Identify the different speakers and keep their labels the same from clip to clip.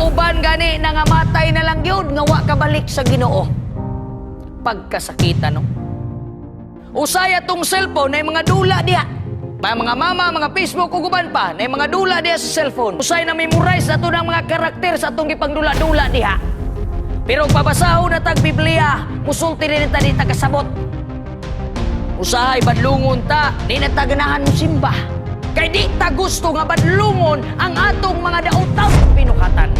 Speaker 1: uban gani nangamatay na lang yun, nga wa kabalik sa Ginoo. Pagkasakitan, no? Usaya tong cellphone na mga dula diha. Mga mama, mga Facebook, uguban pa, na mga dula diha sa cellphone. Usay na memorize na ito ng mga karakter sa itong ipangdula-dula diha. Pero pabasaho na tag Biblia, musulti rin na di takasabot. Usahay, badlungon ta, di na taganahan mo simba. Kay di ta gusto nga badlungon ang atong mga daotaw pinukatan.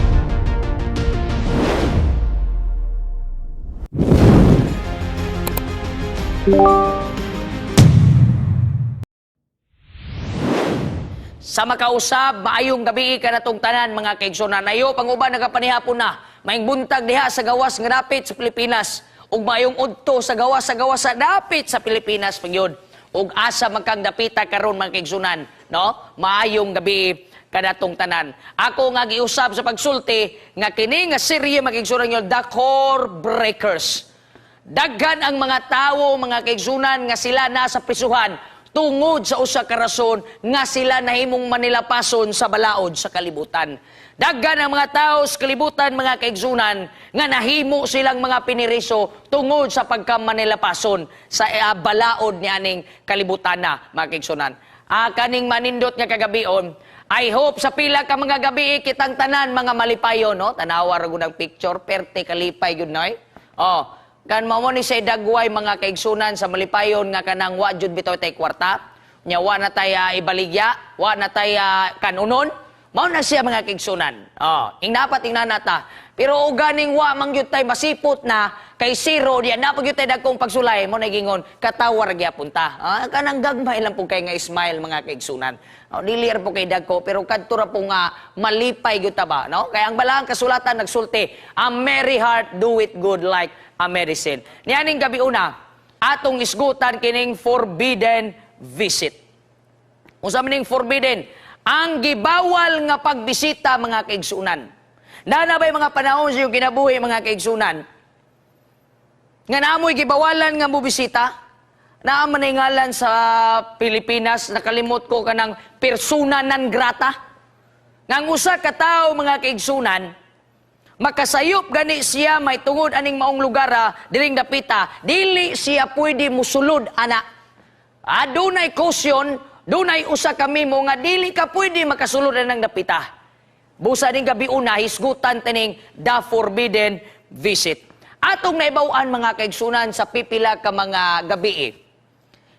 Speaker 1: Sa makausab, maayong gabi ka na tong tanan, mga kaigsunan. Ayo, panguban nagapanihapon na. Maing buntag diha sa gawas nga dapit sa Pilipinas. Ug maayong udto sa gawas sa dapit sa Pilipinas pagyud. Ug asa magkang dapita karon, mga kaigsunan, no? Maayong gabi kada tong tanan. Ako nga giusab sa pagsulti nga kini nga serye, mga kaigsunan, nyo, The Core Breakers. Daghan ang mga tawo, mga kaigsunan, nga sila nasa prisuhan tungod sa usa ka rason nga sila nahimong manilapason sa balaod sa kalibutan. Daghan ang mga tao sa kalibutan, mga kaigsunan, nga nahimo silang mga piniriso tungod sa pagkamanilapason sa balaod ni aning kalibutan na, mga kaigsunan. Kaning manindot nga kagabion, I hope sa pila ka mga gabi kitang tanan mga malipayo, no? Tanawa ra gud ang picture, perte kalipay gud noy. Oh, kan mao ni say dagway, mga kaigsunan, sa malipayon nga kanang wa jud bitaw tay kwarta, nya wa na tay ibaligya, wa na tay kanunon. Mao na siya, mga kaigsunan. Oh, ingnapat nata. Pero uganing wa man gyud tay masipot na kay zero diya na pag gyud tay dagkong pagsulay mo nagingon katawar gyapon ta. Kanang gagmay lang po kay nga smile, mga kaigsunan. Oh, dilir po kay dagko pero kadto ra po nga malipay gyud ta ba, no? Kay ang balaang kasulatan nagsulti, a merry heart do it good like a medicine. Nianing gabi una, atong isgutan kining forbidden visit. Unsa maning forbidden? Ang gibawal nga pagbisita, mga kaigsunan. Nanabay mga panahon sa iyong kinabuhi, mga kaigsunan, nga naamoy gibawalan nga mo bisita, naaman ay ngalan sa Pilipinas, nakalimot ko kanang persona non grata. Nang usa ka tao, mga kaigsunan, makasayop gani siya may tungod aning maong lugar diring dapita, dili siya pwede musulod, ana. Adunay kusyon, dunay usa kami mo nga dili ka pwede makasulod ng dapita. Busa din gabi una, hisgutan tining the forbidden visit. Atong naibawan, mga kaigsunan, sa pipila ka mga gabi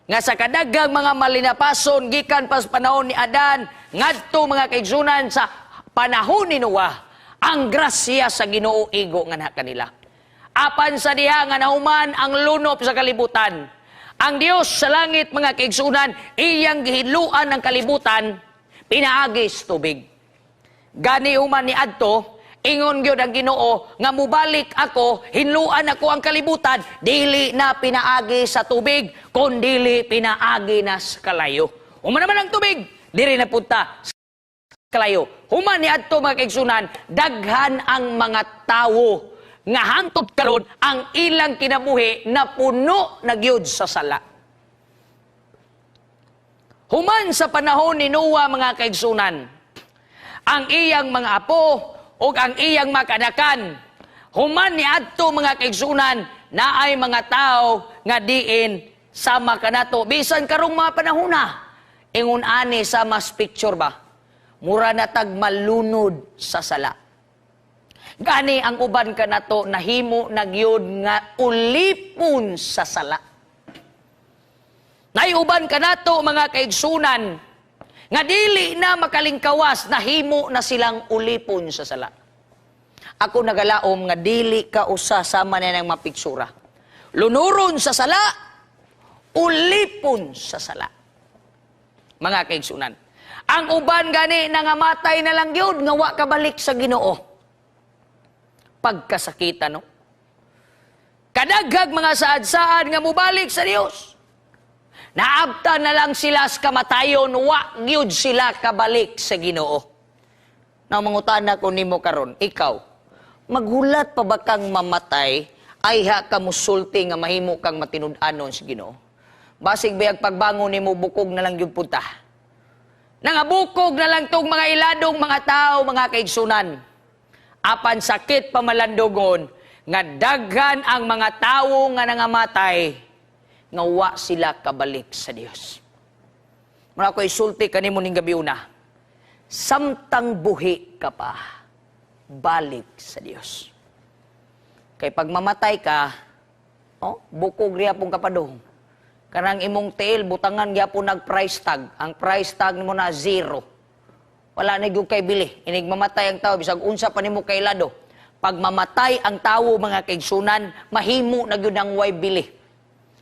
Speaker 1: nga sa kadagang mga malinapason gikan pas panahon ni Adan ngadto, mga kaigsunan, sa panahon ni Noah, ang grasya sa Ginoo igo nga na kanila. Apan sa diha nga nahuman ang lunop sa kalibutan, ang Dios sa langit, mga kaigsunan, iyang gihiluan ng kalibutan, pinaagis tubig. Gani human ni adto, ingon gyud ang Ginoo nga mubalik ako, hinluan ako ang kalibutan, dili na pinaagi sa tubig, kundili pinaagi na sa kalayo. Human naman ang tubig, dili na punta sa kalayo. Human ni adto, mga kaigsunan, daghan ang mga tawo nga hangtod karon ang ilang kinabuhi na puno na gyud sa sala. Human sa panahon ni Noah, mga kaigsunan, ang iyang mga apo o ang iyang makanakan, human ni adto, mga kaigsunan, na ay mga tao nga diin sama kanato bisan karong mga panahon na. Ingon ani sa mas picture ba, mura na tag malunod sa sala. Gani ang uban ka na to, nahimo nagyod nga ulipon sa sala. Naiuban ka na to, mga kaigsunan, nga dili na makalingkawas, nahimo na silang ulipon sa sala. Ako nagalaom nga dili ka usa sama na ng mapiksura. Lunuron sa sala, ulipon sa sala. Mga kaigsunan, ang uban gani nangamatay na lang yun, nga wa kabalik sa Ginoo. Pagkasakitan, no? Kadaghag mga saad-saad nga mubalik sa Dios. Naabta na lang sila sa kamatayon, wa gyud sila kabalik sa Ginoo. Na mangutana ko nimo karon, ikaw, maghulat pa ba kang mamatay, ay ha ka musulti nga mahimo kang matinud-anon sa Ginoo? Basig bayag pagbangon nimo bukog na lang yung punta. Nangabukog na lang tong mga iladong mga tao, mga kaigsunan. apan sakit pamalandogon, nga daghan ang mga tawo nga nangamatay, nga wa sila kabalik sa Dios. Muna ko isulti kanimo ning gabi una, samtang buhi ka pa, balik sa Dios. Kay pag mamatay ka, bukog riya pong kapadong. Kanang imong tiil, butangan gyapon nag price tag. Ang price tag nimo na 0. Wala na gyud kay bili. Inig mamatay ang tao, bisag unsa pa nimo kay lado. Pag mamatay ang tawo, mga kaigsunan, mahimo na gyud ang way bili.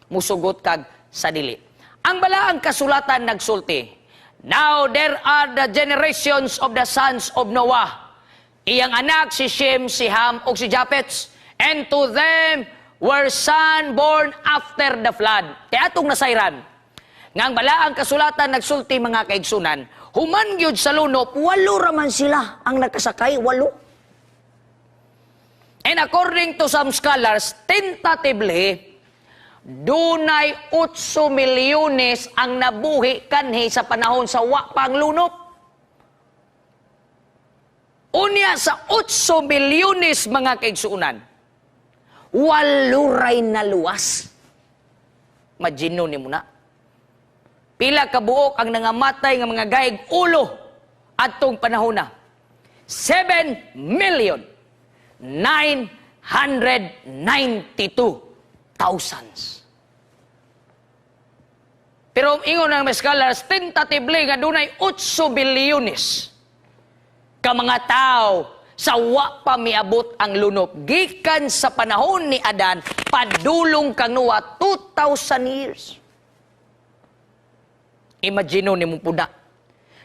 Speaker 1: Musugot kag sa dili. Ang balaang kasulatan nagsulti, now there are the generations of the sons of Noah. Iyang anak si Shem, si Ham, o si Japheth. And to them were son born after the flood. Kaya atong nasayran, ngang balaang kasulatan nagsulti mga kaigsunan, human gyud sa lunop, 8 raman sila ang nakasakay, 8. And according to some scholars, tentatively, dunay 8 milyones ang nabuhi kanhi sa panahon sa wa pang lunop. Unya sa 8 milyones mga kaigsunan, 8 ray na luwas. Imagino ni mo na. Pila ka buok ang nangamatay ng mga gaig ulo atong panahon na. 7,992,000. Pero ingon ng mga scholars, tentatively nga dunay 8 bilyones ka mga tao sa wa pa miabot ang lunop. Gikan sa panahon ni Adan, padulong kang Noah, 2,000 years. Imagino ni mo puna.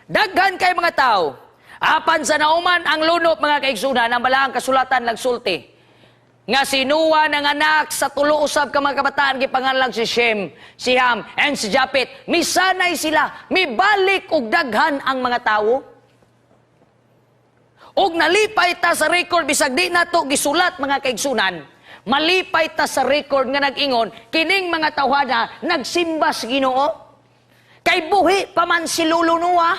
Speaker 1: Daghan kay mga tao. Apan sa nauman ang lunop, mga kaigsunan, ang balaang kasulatan nagsulti. Nga si Noah nanganak sa 3 usab ka mga kabataan, gipangalan si Shem, si Ham, and si Japheth. Misanay sila, mibalik og daghan ang mga tao. Og nalipay ta sa record, bisag di na to gisulat mga kaigsunan, malipay ta sa record nga nag-ingon, kining mga tawhana nagsimba sa Ginoo. Kay buhi pa man si Lolo Noah.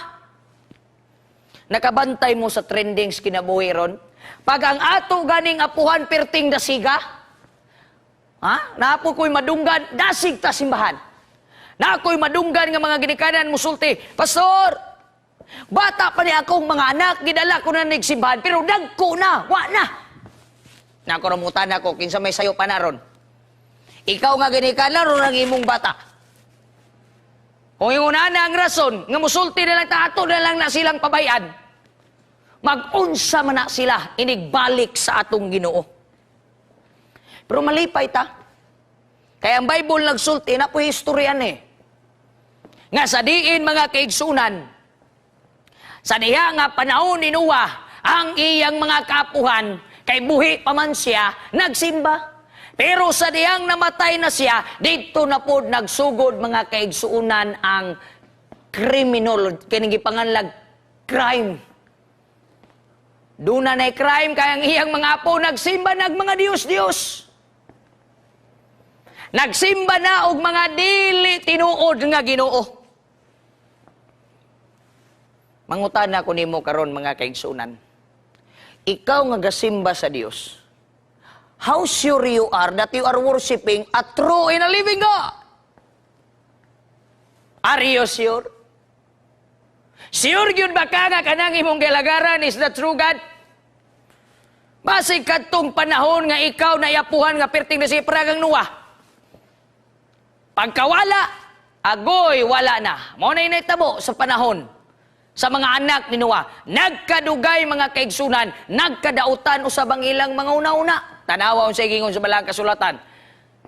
Speaker 1: Nakabantay mo sa trendings kinabuhi ron. Pag ang ato ganing apuhan perting dasiga, naapo ko'y madunggan, dasig ta simbahan. Naako'y madunggan nga mga ginikanan musulti, Pastor, bata pa ni akong mga anak, gidala ko na nagsimbahan, pero dagko na, wa na. Nakaramutan ako, kinsa may sayo pa na ron. Ikaw nga ginikanan ron ang imong bata. Kung yung una na ang rason, nga musulti na lang tato na lang na silang pabayan, mag-unsa man na sila, inigbalik sa atong Ginoo. Pero malipay ta. Kaya ang Bible nagsulti, na po historian Nga sa diin mga kaigsunan, sa diha nga panahon ni Noah, ang iyang mga kapuhan, kay buhi pa man siya, nagsimba. Pero sa diyang namatay na siya, dito na po nagsugod mga kaigsuunan ang criminal, kinigipanganlag crime. Doon na crime, kaya ang iyang mga apo, nagsimba nag mga Diyos-Diyos. Nagsimba na og mga dili tinuod nga Ginoo. Mangutan na ko nimo karon mga kaigsunan. Ikaw nga gasimba sa Dios, how sure you are that you are worshiping a true and a living God? Are you sure? Sure yun ba ka nga kanang imong gilagaran is the true God? Basig kadtong panahon nga ikaw na iapuhan nga perting na si Pragang Noah. Pagkawala, agoy wala na. Mo na initabo sa panahon sa mga anak ni Noah. Nagkadugay mga kaigsunan, nagkadautan usab ang ilang mga una-una. Tanawa unsa ingon sa balang kasulatan.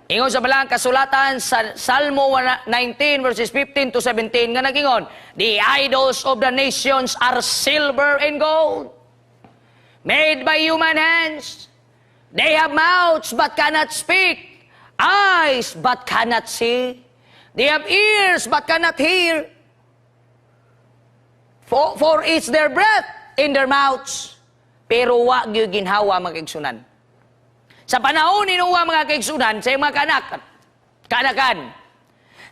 Speaker 1: Ingon sa balang kasulatan sa Salmo 19 verses 15 to 17 nga nagingon, the idols of the nations are silver and gold, made by human hands. They have mouths but cannot speak, eyes but cannot see. They have ears but cannot hear. For it's their breath in their mouths. Pero wa gyud ginhawa mga kaigsunan. Sa panahon ni Noah mga kaigsunan, sa mga kanakan,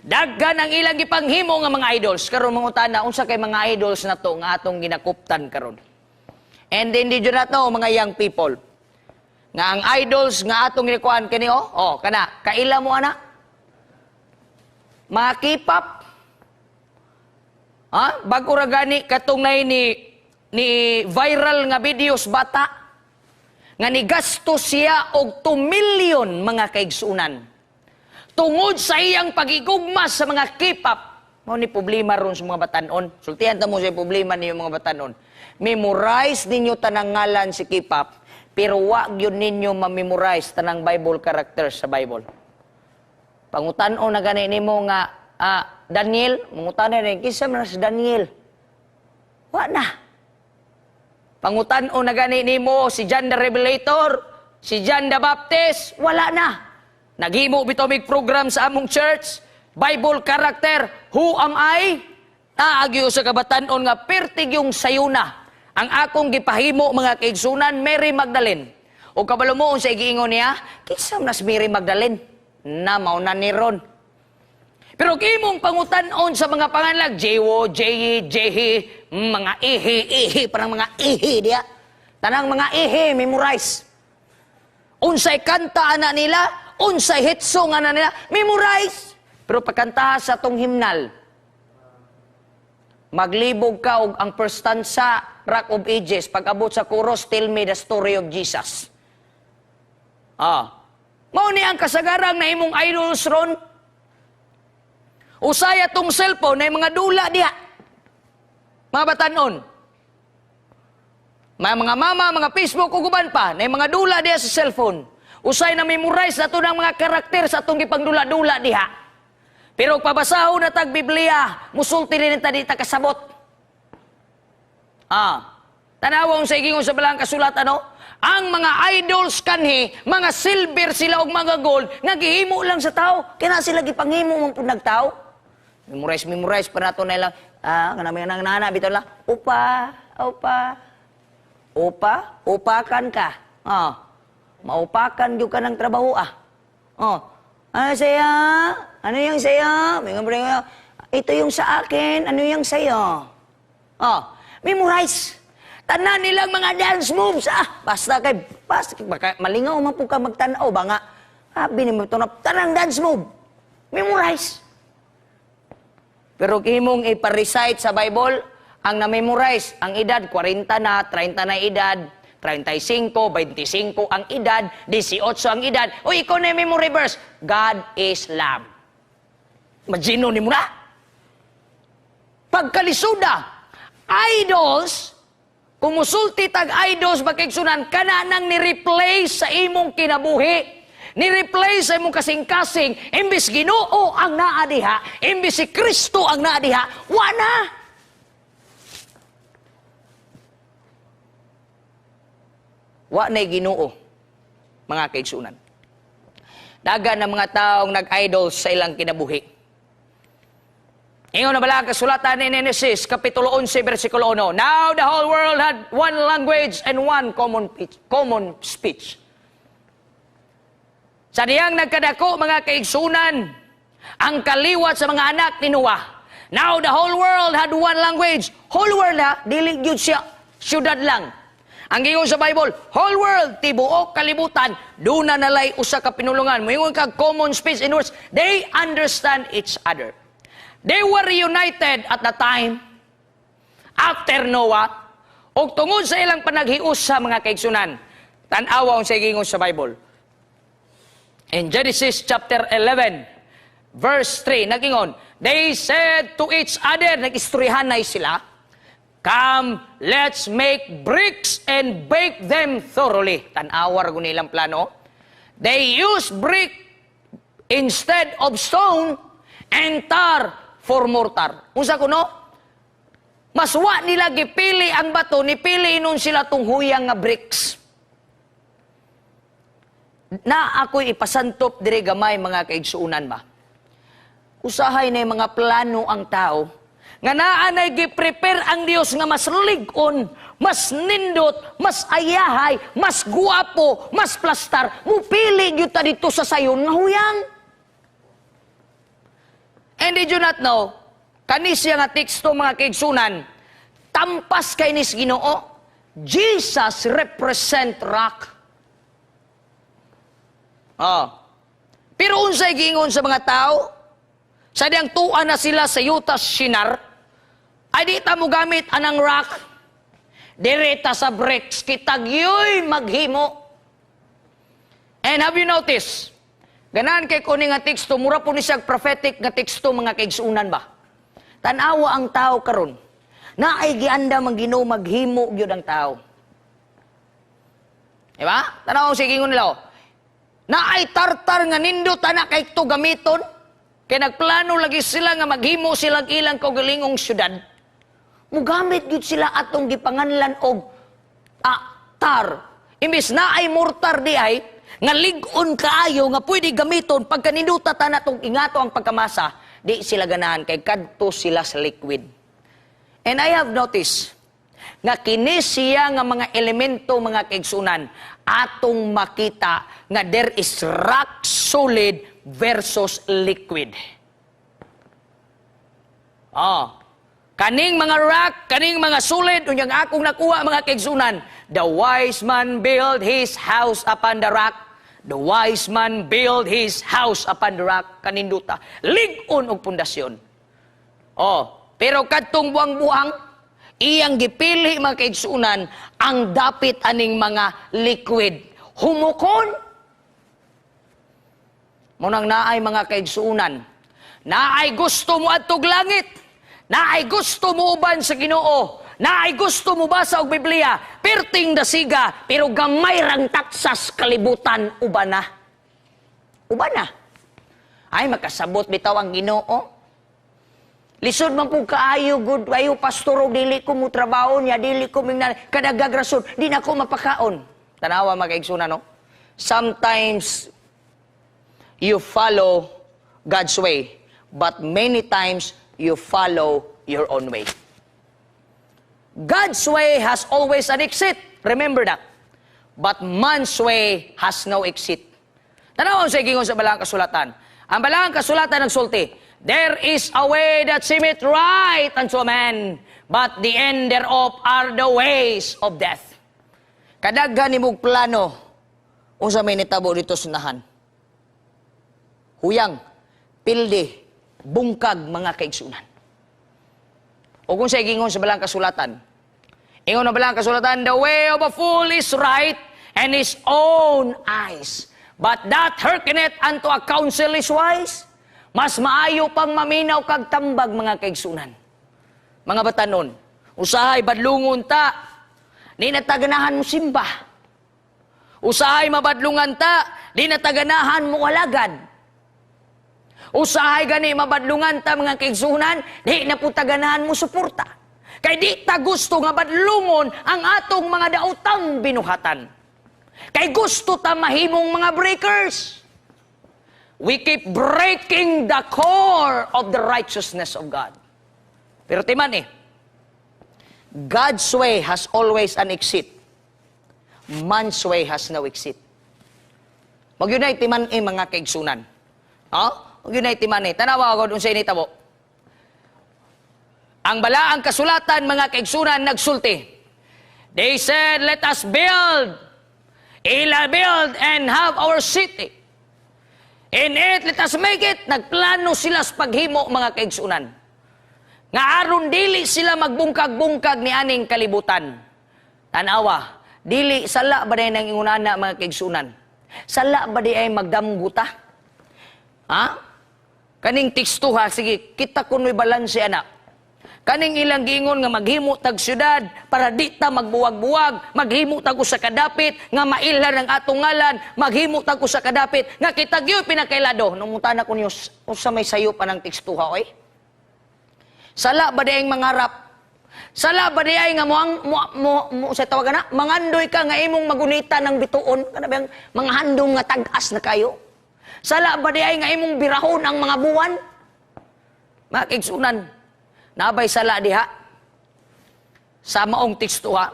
Speaker 1: daghan ang ilang gipanghimo nga mga idols. Karon mangutana, unsa kay mga idols na to nga atong ginakuptan karon? And then did you not know, mga young people, nga ang idols nga atong ginikuan kani kana, kaila mo ana? Mga K-pop. Bago ra gani katong ni viral nga videos bata nga nigasto siya og 2 million mga kaigsunan. Tungod sa iyang pagigugma sa mga K-pop, mao ni problema ron sa mga batanon. Sultihan ta mo sa problema niyo mga batanon. Memorize ninyo tanang ngalan si K-pop, pero wag yun ninyo ma-memorize tanang Bible characters sa Bible. Pangutan-o na gani nimo nga Daniel, mangutan na kinsa man si Daniel. Wa na. Pangutan-o na gani nimo si John the Revelator, si John the Baptist, wala na. Naghimo bitaw mig program sa among church, Bible character, who am I? Naagyo sa kabatan-on nga pertig yung sayuna. Ang akong gipahimo mga kaigsunan, Mary Magdalene. O kabalo mo sa igiingon niya, kinsa man si Mary Magdalene? Na mauna ni ron. Pero kimong pangutan-on sa mga pangalan, Jewo, Jehi, Jehi, mga ihi, parang mga ihi diya. Tanang mga ihi, memorize. Unsay kanta ana nila, unsay hit song ana nila, memorize. Pero pagkanta sa tong himnal, maglibog ka og ang first stanza, Rock of Ages, pag-abot sa chorus, Tell me the story of Jesus. Mao ni ang kasagarang na imong idols ron. Usaya tong cellphone na mga dula diha. Mga batanon. Mga mama, mga Facebook, uguban pa, na mga dula diha sa cellphone. Usay na memorize na to ng mga karakter sa itong gipangdula-dula diha. Pero pabasahon na tag Biblia, musulti rin ta di ta kasabot. Tanawang sa igingon sa balang kasulat, ang mga idols kanhi, mga silver sila og mga gold, nagihimo lang sa tao. Kaya sila gipanghimo mong punag tao. Memorize pa nato na lang. Kanami nang nana, bitaw lang, upakan ka. Maupakan yung ka ng trabaho, Ano saya? Ano yung saya? Ito yung sa akin, ano yung sayo? Memorize. Tanan nilang mga dance moves, basta malingaw man po ka magtanaw, ba nga, sabi ni mo ito na, tanang dance move. Memorize. Pero himong iparecite sa Bible, ang na-memorize, ang edad, 40 na, 30 na edad, 35, 25 ang edad, 18 ang edad. O ikaw na yung memory verse, God is love. Magino ni mo na. Pagkalisuda, idols, kumusulti tag idols, magkaigsunan, kananang ni-replace sa imong kinabuhi. Ni-replace sa imong kasing-kasing, imbis Ginoo ang naadiha, imbis si Kristo ang naadiha, wala. Wa na'y Ginoo, mga kaigsunan. Dagan ng mga taong nag-idols sa ilang kinabuhi. Ingon na bala kasulatan ni Genesis, Kapitulo 11, versikulo 1. Now the whole world had one language and one common speech. Sa diyang nagkadako, mga kaigsunan, ang kaliwat sa mga anak ni Noah. Now the whole world had one language. Whole world dili gyud siya, syudad lang. Ang giingon sa Bible, whole world, tibuok, kalibutan, doon na nalay usa ka pinulungan. Moingon ka common speech, in words, they understand each other. They were united at the time after Noah, o tungod sa ilang panaghius sa mga kaigsunan. Tan-awa sa giingon sa Bible. In Genesis chapter 11, verse 3, nagingon, they said to each other, nag-istoryahanay sila, come, let's make bricks and bake them thoroughly. Tan-awar ko nilang plano. They use brick instead of stone and tar for mortar. Unsa kuno? Maswa nila gipili ang bato, nipili nun sila tong huyang nga bricks. Na ako'y ipasantop dire gamay mga kaigsuunan ba. Usahay na mga plano ang tao, nga naanay gi-prepare ang Dios nga mas ligon, mas nindot, mas ayahay, mas guwapo, mas plastar, mupili gyud ta dito sa sayon nga huyang. And did you not know, kanis siya nga teksto mga kaigsunan, tampas kay nis Ginoo, Jesus represent rock. Pero unsay giingon sa mga tao, sa diyang tuan na sila sa yutas sinar, ay di ta mo gamit anang rock, direta sa bricks, kitag yo'y maghimo. And have you noticed, ganahan kay kuning nga teksto, mura po ni siya prophetic nga teksto mga kaigsunan ba? Tanawa ang tao karon, na ay gianda mang Ginoo maghimo gyud ang tao. Diba? Tanawa siya gingon nila, na ay tartar nga nindot na kay ito gamiton, kaya nagplano lagi sila nga maghimo silang ilang kaugalingong syudad. Mugamit gyud sila atong gipanganlan og tar. Imbis na ay mortar di ay, nga lig-on kaayo nga pwede gamiton pagka ninduta ta natong ingato ang pagkamasa, di sila ganahan kay kadto sila sa liquid. And I have noticed nga kini siya nga mga elemento mga kaigsunan atong makita nga there is rock solid versus liquid. Kaning mga rock, kaning mga solid, unyang akong nakuha mga kaigsunan, the wise man build his house upon the rock. The wise man build his house upon the rock. Kaninduta. Lig-on og pundasyon. Pero kadtong buang-buang, iyang gipili mga kaigsunan ang dapit aning mga liquid. Humukon. Munang naay mga kaigsunan. Naay gusto mo atog langit. Naay gusto mo uban sa Ginoo. Naay gusto mo basa og Biblia. Perting dasiga, pero gamay rang taksas kalibutan uban na. Uban na. Ay makasabot bitaw ang Ginoo. Lisod man po kaayo, good kayo, pastor, o dili ko mo trabaho niya, dili ko mingnan, kadagagrason, di na ko mapakaon. Tanawa makaigsunan, no? Sometimes, you follow God's way, but many times, you follow your own way. God's way has always an exit. Remember that. But man's way has no exit. Tanawa sa igingon sa Balang Kasulatan. Ang Balang Kasulatan nagsulti, there is a way that seemeth right unto a man, but the end thereof are the ways of death. Kadaghan nimong plano, unsa may nitabo dito sunahan. Huyang, pilde, bungkag mga kaigsunan. O kung sa igingon sa Balang Kasulatan, ingon na Balang Kasulatan, the way of a fool is right and his own eyes, but that hearkeneth unto a counsel is wise. Mas maayo pang maminaw kag tambag mga kaigsunan. Mga batanon, usahay badlungon ta, di nataganahan mo simba. Usahay mabadlungan ta, di nataganahan mo walagad. Usahay gani mabadlungan ta mga kaigsunan, di naputaganahan mo suporta. Kay di ta gusto nga badlungon ang atong mga daotang binuhatan. Kay gusto ta mahimong mga breakers. We keep breaking the core of the righteousness of God. Pero timan God's way has always an exit. Man's way has no exit. Magyunay timan mga kaigsunan. Magyunay timan Tanawa ako dun sa initabo. Ang Balaang Kasulatan mga kaigsunan nagsulti. They said, let us build and have our city. In it, let us make it. Nagplano sila sa paghimo, mga kaigsunan. Nga aron dili sila magbungkag-bungkag ni aning kalibutan. Tanawa, dili, sala ba day nang ingunana, mga kaigsunan? Sala ba day ay magdamguta? Kaning teksto sige, kita kuno'y balanse, anak. Kaning ilang giingon nga maghimo tag syudad para di ta magbuwag-buwag, maghimo tag sa kadapit nga mailhan ang atong ngalan, maghimo tag sa kadapit nga kitagyo pinakailado. Numutan ako niyo usa may sayo pa ng tekstuha oy. Sala ba day mangarap? Sala ba day nga mo sa tawag na mangandoy ka nga imong magunita ng bituon kana bang mga handom nga tag-as na kayo? Sala ba day nga imong birahon ang mga buwan? Makigsunan. Nabay sala diha sa maong tekstuha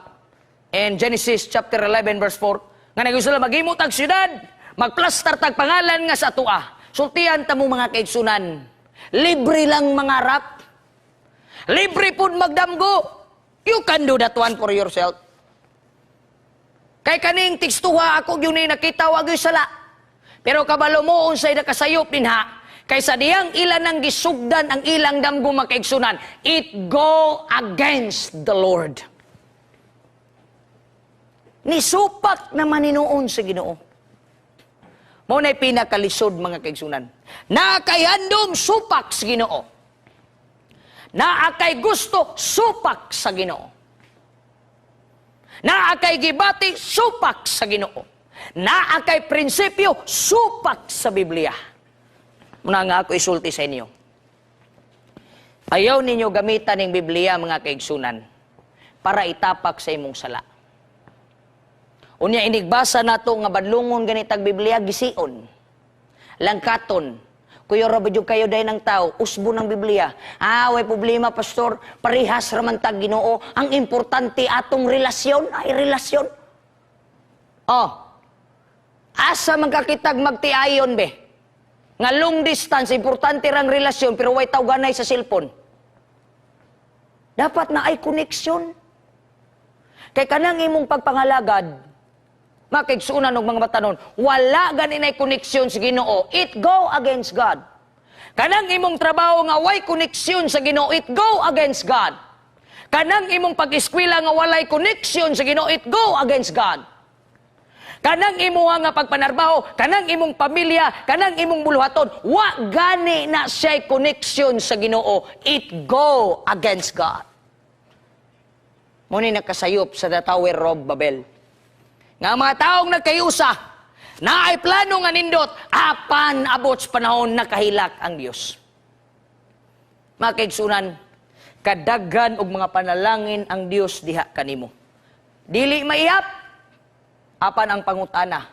Speaker 1: in Genesis chapter 11 verse 4 nga nagsulat maghimo tag syudad magplastar tag pangalan nga sa tua sultian ta mo mga kaigsunan libre lang mangarap libre pud magdamgo you can do that one for yourself Kay kaning tekstuha ako yun nakita wag yung sala. Pero kabalo mo unsay nakasayop din ha. Kaysa diyang ilan ang gisugdan ang ilang damgo makaigsunan, it go against the Lord. Nisupak na maninuon sa Ginoo. Mo na'y pinakalisod mga kaigsunan. Naakay handom supak sa Ginoo. Naakay gusto supak sa Ginoo. Naakay gibati supak sa Ginoo. Naakay prinsipyo supak sa Biblia. Muna nga ako isulti sa inyo. Ayaw ninyo gamitan ng Biblia mga kaigsunan para itapak sa imong sala. Unya inigbasa nato nga badlungon ganitag Biblia gision. Langkaton. Kuya Robadyo kayo dahil ng tao, usbo ng Biblia. Way problema, pastor, parihas ramantag Ginoo. Ang importante atong relasyon, ay relasyon. Asa magkakitag magtiayon, be? Nga long distance, importante rang relasyon, pero way tawganay sa cellphone. Dapat na ay koneksyon. Kay kanang imong pagpangalagad, makigsunan og mga batanon, wala ganin ay koneksyon sa Ginoo, it go against God. Kanang imong trabaho nga way koneksyon sa Ginoo, it go against God. Kanang imong pag-eskwela nga walay koneksyon sa Ginoo, it go against God. Kanang imuha nga pagpanarbaho, kanang imong pamilya, kanang imong buluhaton, wa gani na siya'y koneksyon sa Ginoo, it go against God. Muna nakasayop sa the Tower of Babel. Nga mga taong nagkayusa, na ay plano nga nindot, apan abot sa panahon nakahilak ang Diyos. Mga kaigsunan, kadaghan og mga panalangin ang Diyos diha kanimo. Dili maiyap, apan ang pangutana,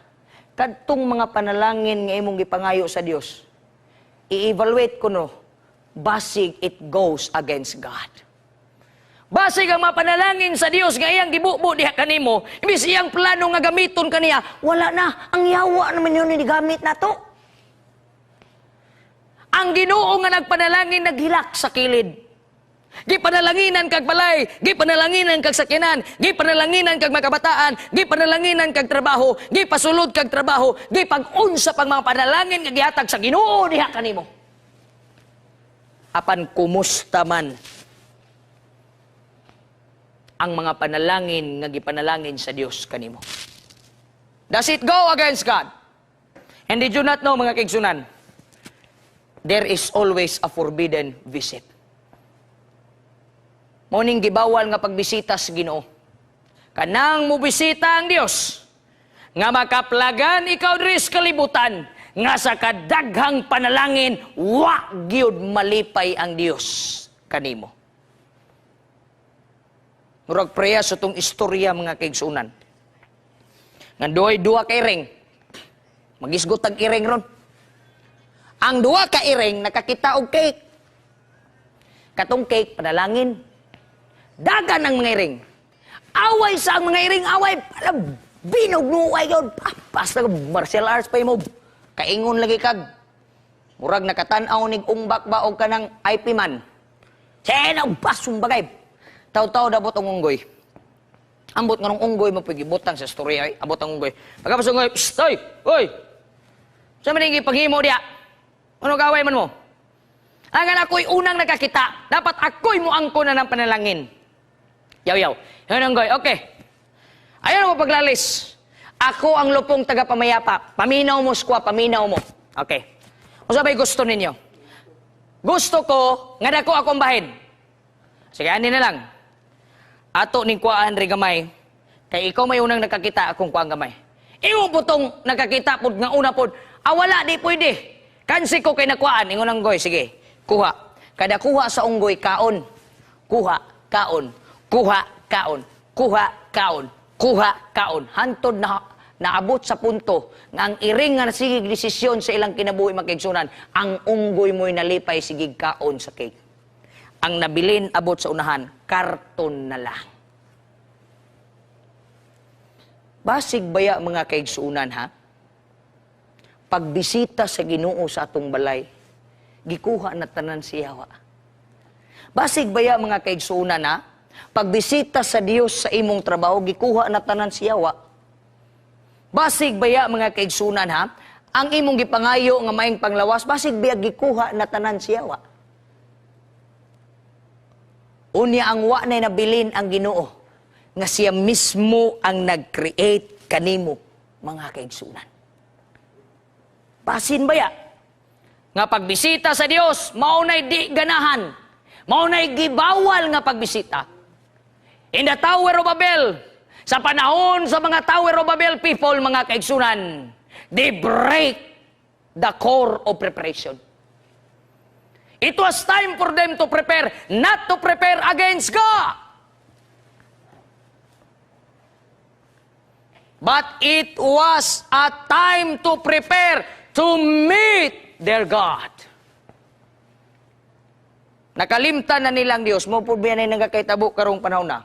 Speaker 1: kadtong mga panalangin nga imong gipangayo sa Diyos, i-evaluate ko no, basig it goes against God. Basig ang mapanalangin sa Dios nga iyang gibubo diha kanimo, imbis iyang plano nga gamiton kaniya, wala na, ang yawa naman yun ni gamit na to. Ang Ginoo nga nagpanalangin naghilak sa kilid. Gipanalanginan kag balay, gipanalanginan kag sakyanan, gipanalanginan kag makabataan, gipanalanginan kag trabaho, gipasulod kag trabaho, gipag-unsa pang mga panalangin nga gihatag sa Ginoo diha kanimo. Apan kumusta man ang mga panalangin nga gipanalangin sa Dios kanimo. Does it go against God? And did you not know, mga kaigsunan, there is always a forbidden visit. Muning gibawal nga pagbisita sa Ginoo. Kanang mubisita ang Dios, nga makaplagan ikaw diri sa kalibutan, nga sa kadaghang panalangin, wa gyud malipay ang Dios kanimo. Murag preya sa itong istorya mga kaigsunan. Nga duwa ka iring. Magisgot ang iring ron. Ang duwa ka iring nakakita og cake. Katong cake, panalangin. Dagan ang mga iring. Away sa mga iring, away. Binog nuway yun. Basta martial arts pa mo. Kaingon lagi kag. Murag nakatanaw nig umbak ba o kanang IP man. Sena, basong bagay. Taw-taw dabot ang unggoy. Ambot nga ng unggoy mo pagibutang sa storya ay abot ang unggoy. Pagkapos ang unggoy, psst, oy! Sa manigi paghimo diya. Ano gaway man mo? Angan ako'y unang nakakita. Dapat ako'y mo angko na ng panalangin. Yaw. Yan ang unggoy, okay. Ayaw mo paglalis. Ako ang lupong tagapamayapa. Paminaw mo, squaw, paminaw mo. Okay. Kung sabay gusto ninyo. Gusto ko, nga dako akong bahin. Sige, ani na lang. Ato ning kuhaan ri gamay, kay ikaw may unang nakakita akong kuhaan gamay. Imo putong nakakita pud nga una pud, wala di pwede. Kansi ko kay nakuhaan, ingon ang goy, sige. Kuha. Kada kuha sa unggoy kaon. Kuha, kaon. Kuha, kaon. Kuha, kaon. Kuha, kaon. Hantod na naabot sa punto nga ang iring nga sigig desisyon sa ilang kinabuhi magkaigsunan, ang unggoy mo'y nalipay sigig kaon sa cake. Ang nabilin abot sa unahan, karton na lang. Basig baya mga kaigsuunan ha? Pagbisita sa Ginoo sa atong balay, gikuha na tanan siyawa. Basig baya mga kaigsuunan ha? Pagbisita sa Dios sa imong trabaho, gikuha na tanan siyawa. Basig baya mga kaigsunan ha, ang imong gipangayo nga maing panglawas, basig baya gikuha na tanan siya wa. Unya ang wa na nabilin ang Ginoo nga siya mismo ang nag-create kanimo mga kaigsunan. Basin baya nga pagbisita sa Dios mao nay di ganahan, mao nay gibawal nga pagbisita. In the Tower of Babel, sa panahon sa mga Tower of Babel people, mga kaigsunan, they break the core of preparation. It was time for them to prepare, not to prepare against God. But it was a time to prepare to meet their God. Nakalimtan na nilang Diyos, mo po ba na nagkakaitabo karong panahon na?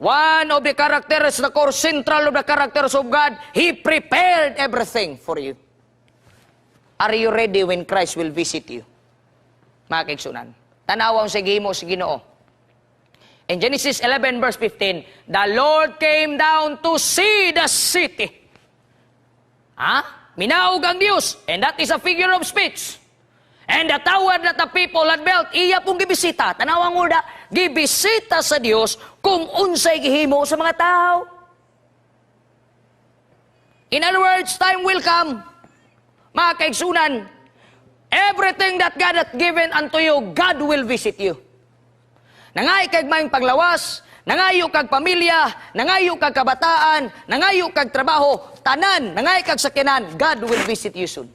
Speaker 1: One of the characters, the core central of the characters of God, He prepared everything for you. Are you ready when Christ will visit you? Mga kaigsunan. Tanawang sa gimo sa Ginoo. In Genesis 11 verse 15, the Lord came down to see the city. Minaog ang Diyos, and that is a figure of speech. And the tower that the people had built, iya pong gibisita. Tanawang uda, gibisita sa Dios kung unsay gihimo sa mga tao. In other words, time will come, mga kaigsunan, everything that God hath given unto you, God will visit you. Nangay kag maing paglawas, nangayo kag pamilya, nangayo kag kabataan, nangayo kag trabaho, tanan, nangay kag sakinan, God will visit you soon.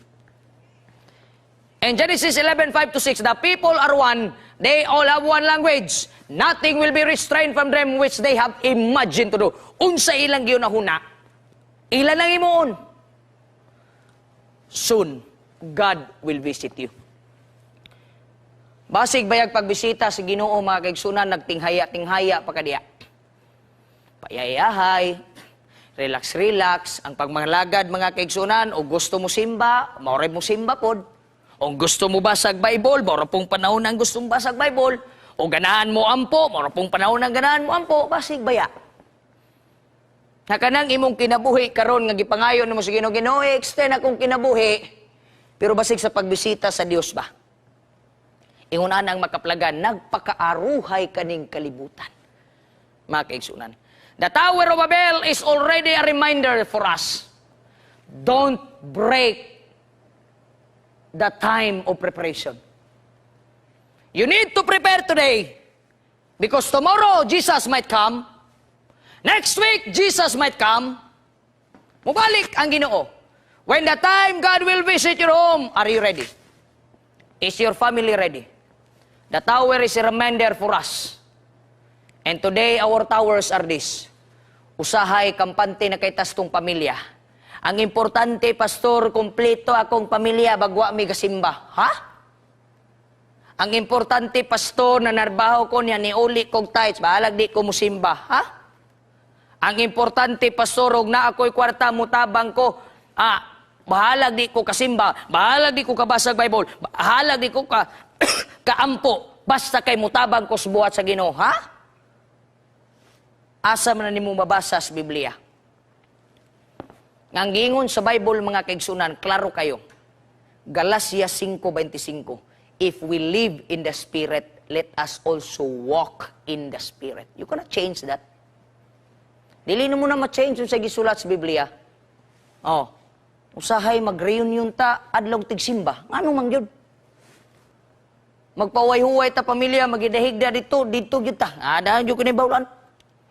Speaker 1: In Genesis 11:5-6, the people are one, they all have one language. Nothing will be restrained from them which they have imagined to do. Unsa ilang giyon nahuna, ilan lang imuon. Soon, God will visit you. Basig bayag pagbisita sa Ginoo mga kaigsunan, nagtinghaya-tinghaya pa kadiya. Payayahay, relax-relax, ang pagmangalagad mga kaigsunan, o gusto mo simba, maoray mo simba pod. O gusto mo basag Bible, moro pong panahon ang gusto mo basag Bible. O ganahan mo ampo, moro pong panahon ang ganahan mo ampo, basig baya. Nakanang imong kinabuhi karon nga gipangayo nimo sa Ginoo, Ginoo, extend akong kinabuhi. Pero basig sa pagbisita sa Dios ba? Ingunan ang makaplagan, nagpakaaruhay kaning kalibutan. Mga kaigsunan. The Tower of Babel is already a reminder for us. Don't break the time of preparation. You need to prepare today because tomorrow Jesus might come. Next week Jesus might come. Mubalik ang Ginoo. When the time God will visit your home, are you ready? Is your family ready? The tower is a reminder for us. And today our towers are this. Usahay kampante na kay tastong pamilya. Ang importante, pastor, kumpleto akong pamilya bagwa mi gasimba. Ha? Ang importante, pastor, na narbaho ko niya ni uli kong tithes, bahalag di ko musimba. Ha? Ang importante, pastor, og na ako'y kwarta mutabang ko, bahalag di ko kasimba, bahalag di ko kabasag Bible, bahalag di ko kaampo, basta kay mutabang ko subuhat sa Ginoo. Ha? Asa man na nimo mabasa sa Biblia? Ang gingon sa Bible, mga kaigsunan, klaro kayo. Galatia 5:25. If we live in the Spirit, let us also walk in the Spirit. You cannot change that. Dili mo na ma-change yung sa gisulat sa Biblia. Usahay mag-reunion ta, adlaw tigsimba. Ano man yun? Magpaway-huway ta pamilya, magidahigda dito yun ta. Dahan yun kinibawlan.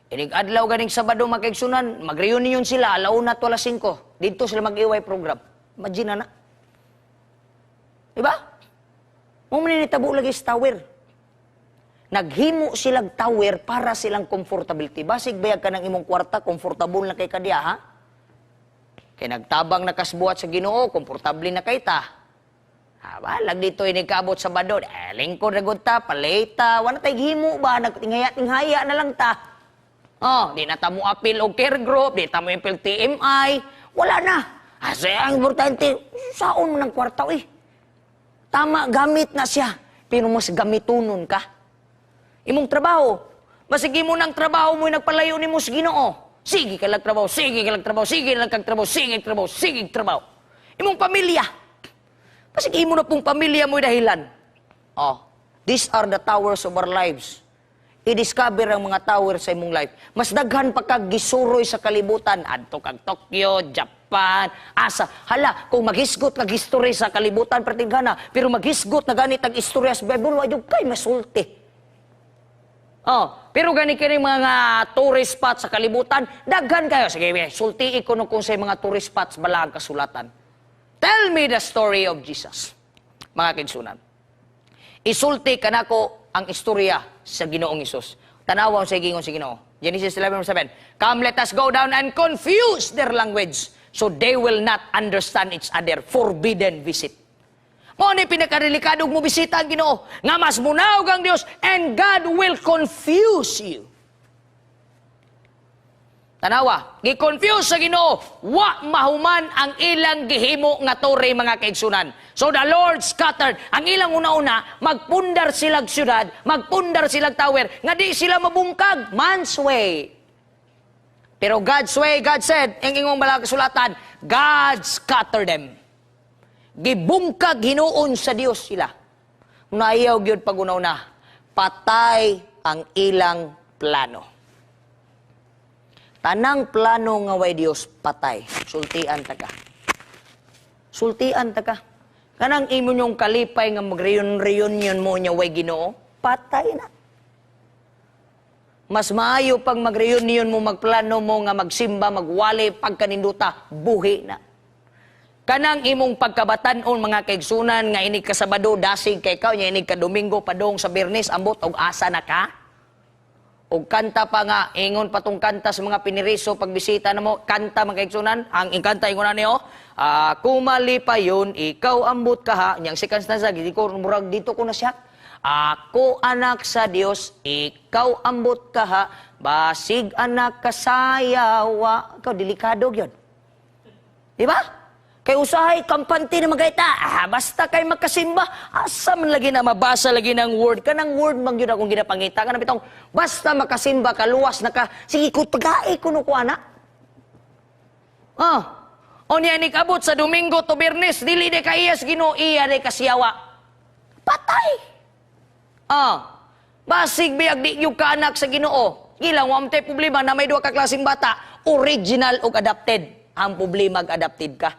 Speaker 1: Inig adlaw ganing Sabado makaigsunan, mag-reunion sila, 1:05. Dito sila mag-iway program. Imagine na. Diba? Mamanitabo lagi sa tower. Naghimo silang tower para silang comfortability. Basig bayag ka ng imong kwarta, comfortable na kay kadiya, ha? Kaya nagtabang na kasbuhat sa Ginoo, komportable na kay ta. Balag dito inigkaabot Sabado, lingkod na gud ta, paleta, wala tay gihimo ba, nagtinghaya-tinghaya na lang ta. Di na ta mo appeal og care group, di ta mo appeal TMI, wala na. Ang importante, saon mo ng kwarta, Tama, gamit na siya. Pero mas gamitunon ka. Imong trabaho. Masigi mo ng trabaho mo nagpalayo ni mo sa Ginoo. Sige ka lang trabaho, sige ka lang trabaho, sige lang kag trabaho, sige trabaho, sige trabaho. Imong pamilya. Kasi imo na pong pamilya mo dahilan. Oh, these are the towers of our lives. I-discover ang mga tower sa imong life. Mas daghan pa kag gisuroy sa kalibutan. Adto kag Tokyo, Japan, asa. Hala, kung maghisgot kag history sa kalibutan, pertinggana. Pero maghisgot na ganit ang istorya sa Bible, wajog kay masulti. Oh, pero gani kini mga tourist spots sa kalibutan, daghan kayo. Sige, sulti ko no kung sa mga tourist spots balag kasulatan. Tell me the story of Jesus. Mga kinsunan. Isulti kanako ang istorya sa Ginoong Hesus. Tanawa sa gingon si Ginoo. Genesis 11:7. Come, let us go down and confuse their language so they will not understand each other. Forbidden visit. Mo ni pinakadelikadong mo bisita ang Ginoo nga mas munaw ang Dios and God will confuse you. Tanawa, gi-confuse sa Ginoo, wa mahuman ang ilang gihimo nga tore mga kaigsunan. So the Lord scattered. Ang ilang una-una, magpundar silang syudad, magpundar silang tower, nga di sila mabungkag. Man's way. Pero God's way, God said, ang ingong balang kasulatan, God scattered them. Gibungkag hinuon sa Dios sila. Unayaw gyud pag-una-una, patay ang ilang plano. Tanang plano nga way Dios patay. Sultian ta ka. Sultian ta ka. Kanang imo nyong kalipay nga mag-reunion mo nya way Ginoo, patay na. Mas maayo pag mag-reunion mo, magplano mo nga magsimba, magwali pagkaninduta, buhi na. Kanang imong pagkabatan-on mga kaigsunan nga inig ka Sabado dasig kay ikaw nya inig ka Domingo padong sa Biyernes ambot og asa na ka. O kanta pa nga, ingon pa tong kanta sa mga piniriso, pagbisita na mo, kanta mga kaigsunan, ang kanta ingon na niyo, ako malipayon, ikaw ambot ka ha, niyang sikans na sa, murag dito ko na siya, ako anak sa Dios, ikaw ambot ka ha, basig anak ka sayawa, ikaw delikado yun. Diba? Kay usahay, kampante na magaita. Basta kay magkasimba. Asa man lagi na mabasa lagi ng word. Kanang word mang yun akong ginapangita. Kanang bitong, basta makasimba ka, luwas na ka. Sige, kutagay ko no ko, anak. O niya ni kabot sa Domingo to Biyernes, dili de kaiyas Ginoo, iya de kasiyawa. Patay. Basig biyag di yung kaanak sa Ginoo. Gilang, wamte problema na may duwa ka klaseng bata, original o adapted. Ang problema adapted ka.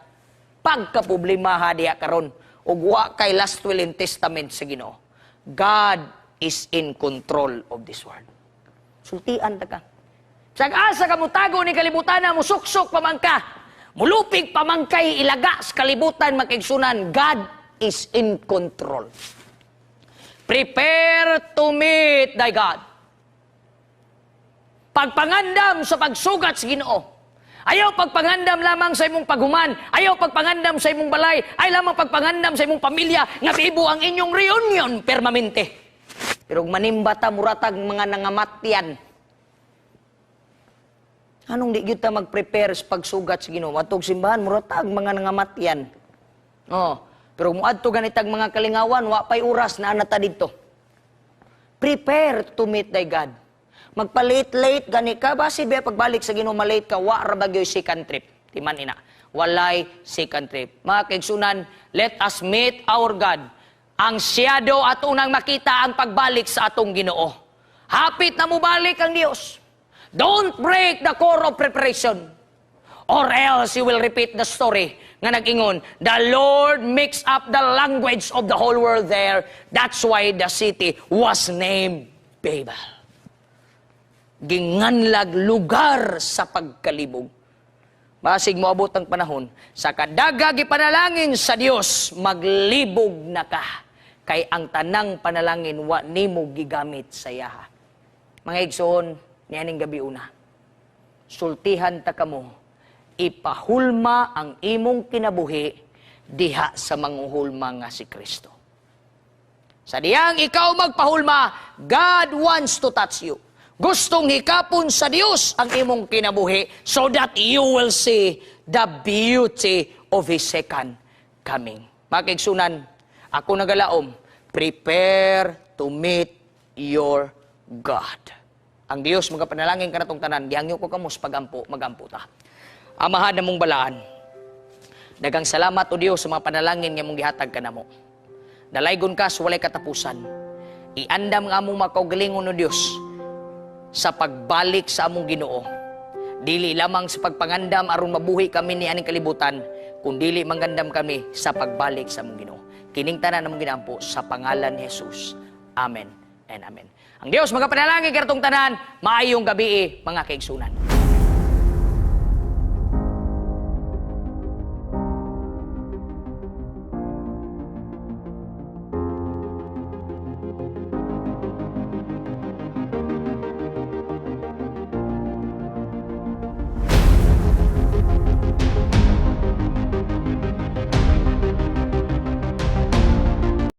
Speaker 1: Pagka-problema diya karon ug wa kay last will in testament sa Ginoo. God is in control of this world. Sultian ta ka. Sag-asa ka mo tago ni kalibutan mo suksok pamangka. Mulupig pamangkay ilaga sa kalibutan makigsunan. God is in control. Prepare to meet thy God. Pagpangandam sa pagsugat sa Ginoo. Ayaw pagpangandam lamang sa imong paghuman. Ayaw pagpangandam sa imong balay. Ay lamang pagpangandam sa imong pamilya nga bibo ang inyong reunion permanente. Pero manimbata muratag mga nangamatyan. Anong di gyud ta mag-prepare sa pagsugat sa Ginoo? Matog simbahan muratag mga nangamatyan. Pero muadto ganitag mga kalingawan wa pay oras na anata didto. Prepare to meet thy God. Magpa-late-late, gani ka, basi biya pagbalik sa Ginoo malate ka, wa rabagyo'y second trip. Timan ina, walay second trip. Mga kaigsunan, let us meet our God. Ang siyado at unang makita ang pagbalik sa atong Ginoo. Hapit na mo balik ang Dios. Don't break the core of preparation. Or else you will repeat the story nga nag-ingon, the Lord mixed up the language of the whole world there. That's why the city was named Babel. Ginganlag lugar sa pagkalibog. Basig moabot ang panahon, sa kadaga gipanalangin sa Dios, maglibog na ka. Kay ang tanang panalangin, wa nimo gigamit sa yaha. Mga igsoon, niyaning gabi una. Sultihan ta kamo, ipahulma ang imong kinabuhi, diha sa manguhulma nga si Kristo. Sa diyang ikaw magpahulma, God wants to touch you. Gustong hikapon sa Dios ang imong kinabuhi so that you will see the beauty of His second coming. Mga kaigsunan, ako nagalaom, prepare to meet your God. Ang Dios magapanalangin kanatong tanan, gihangyo ko kamo sa pagampo, magampo ta. Amahan na mong balaan. Dagang salamat o Dios sa mga panalangin nga mong gihatag kanamo. Dalaygon ka sa walay katapusan. Iandam nga among makaugalingon o Dios sa pagbalik sa among Ginoo. Dili lamang sa pagpangandam aron mabuhi kami ni aning kalibutan, kundili manggandam kami sa pagbalik sa among Ginoo. Kining tanan among ginampo sa pangalan ni Jesus. Amen and amen. Ang Dios magapanalangin kanatong tanan, maayong gabi mga kaigsunan.